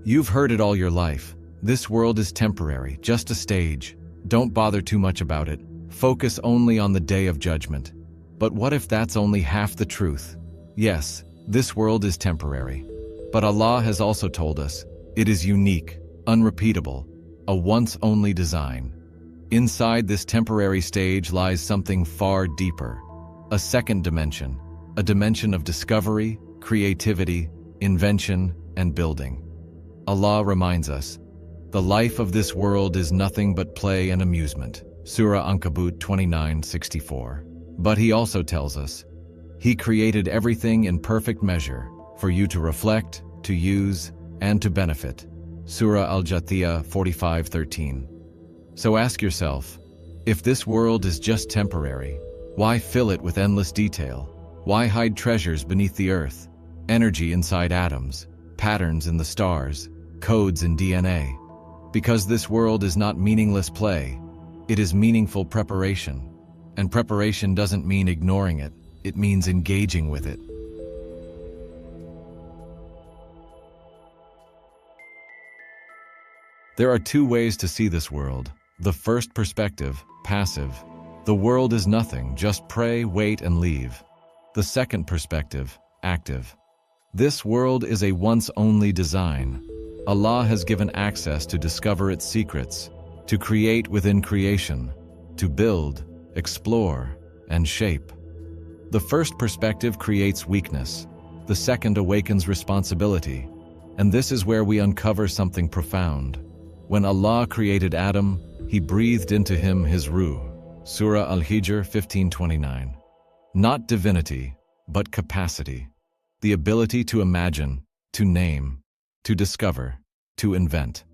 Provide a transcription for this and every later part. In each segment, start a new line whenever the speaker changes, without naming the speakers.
You've heard it all your life. This world is temporary, just a stage. Don't bother too much about it. Focus only on the day of judgment. But what if that's only half the truth? Yes, this world is temporary. But Allah has also told us, it is unique, unrepeatable, a once-only design. Inside this temporary stage lies something far deeper, a second dimension, a dimension of discovery, creativity, invention, and building. Allah reminds us, the life of this world is nothing but play and amusement. Surah Ankabut 29:64. But He also tells us, He created everything in perfect measure for you to reflect, to use, and to benefit. Surah Al-Jathiyah 45:13. So ask yourself, if this world is just temporary, why fill it with endless detail? Why hide treasures beneath the earth, energy inside atoms, patterns in the stars, codes in DNA? Because this world is not meaningless play, it is meaningful preparation. And preparation doesn't mean ignoring it, it means engaging with it. There are two ways to see this world. The first perspective, passive. The world is nothing, just pray, wait, and leave. The second perspective, active. This world is a once-only design. Allah has given access to discover its secrets, to create within creation, to build, explore, and shape. The first perspective creates weakness. The second awakens responsibility. And this is where we uncover something profound. When Allah created Adam, He breathed into him His ruh. Surah Al-Hijr 15:29. Not divinity, but capacity. The ability to imagine, to name, to discover, to invent.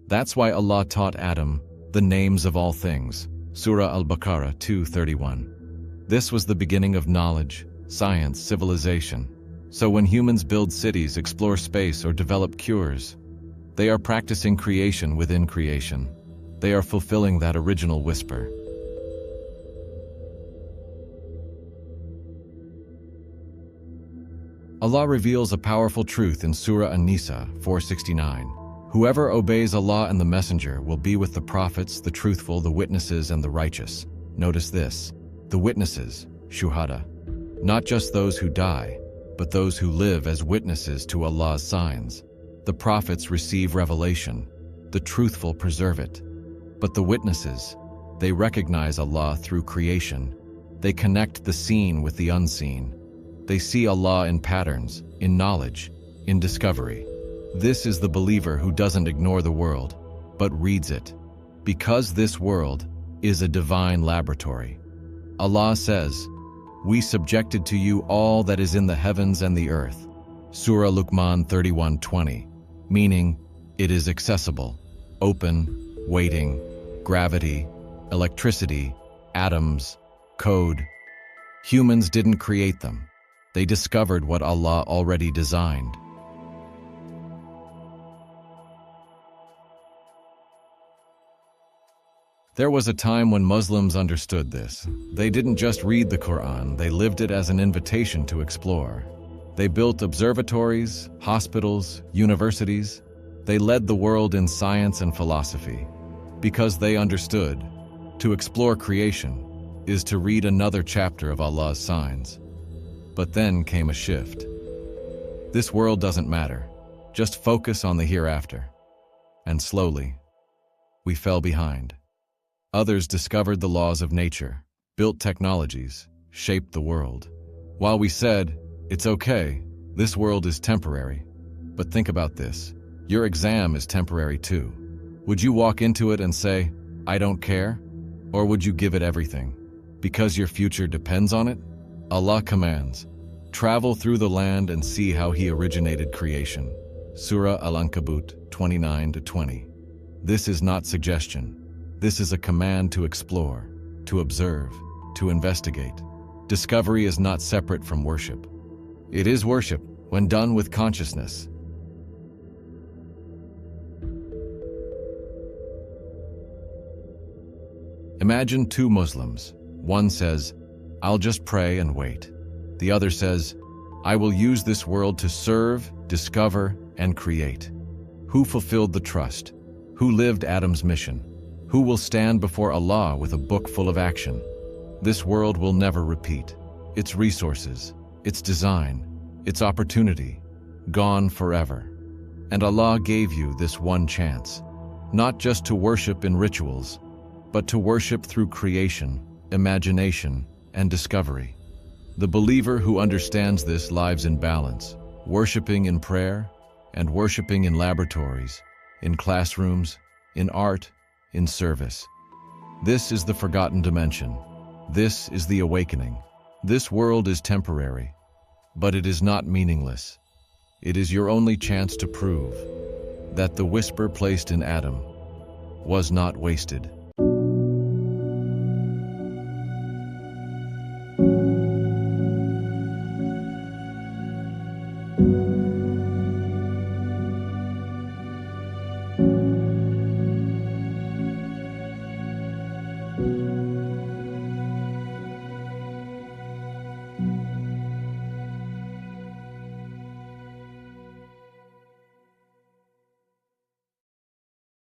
That's why Allah taught Adam the names of all things. Surah Al-Baqarah 2:31. This was the beginning of knowledge, science, civilization. So when humans build cities, explore space, or develop cures, they are practicing creation within creation. They are fulfilling that original whisper. Allah reveals a powerful truth in Surah An-Nisa 4:69. Whoever obeys Allah and the Messenger will be with the prophets, the truthful, the witnesses, and the righteous. Notice this, the witnesses, shuhada. Not just those who die, but those who live as witnesses to Allah's signs. The prophets receive revelation, the truthful preserve it. But the witnesses, they recognize Allah through creation. They connect the seen with the unseen. They see Allah in patterns, in knowledge, in discovery. This is the believer who doesn't ignore the world, but reads it. Because this world is a divine laboratory. Allah says, "We subjected to you all that is in the heavens and the earth." Surah Luqman 31:20. Meaning, it is accessible, open, waiting, gravity, electricity, atoms, code. Humans didn't create them. They discovered what Allah already designed. There was a time when Muslims understood this. They didn't just read the Quran, they lived it as an invitation to explore. They built observatories, hospitals, universities. They led the world in science and philosophy. Because they understood, to explore creation is to read another chapter of Allah's signs. But then came a shift. This world doesn't matter. Just focus on the hereafter. And slowly, we fell behind. Others discovered the laws of nature, built technologies, shaped the world. While we said, it's okay, this world is temporary. But think about this. Your exam is temporary too. Would you walk into it and say, I don't care? Or would you give it everything? Because your future depends on it? Allah commands, travel through the land and see how He originated creation. Surah Al-Ankabut 29-20. This is not suggestion. This is a command to explore, to observe, to investigate. Discovery is not separate from worship. It is worship when done with consciousness. Imagine two Muslims. One says, I'll just pray and wait. The other says, I will use this world to serve, discover, and create. Who fulfilled the trust? Who lived Adam's mission? Who will stand before Allah with a book full of action? This world will never repeat. Its resources, its design, its opportunity, gone forever. And Allah gave you this one chance, not just to worship in rituals, but to worship through creation, imagination, and discovery. The believer who understands this lives in balance, worshiping in prayer and worshiping in laboratories, in classrooms, in art, in service. This is the forgotten dimension. This is the awakening. This world is temporary, but it is not meaningless. It is your only chance to prove that the whisper placed in Adam was not wasted.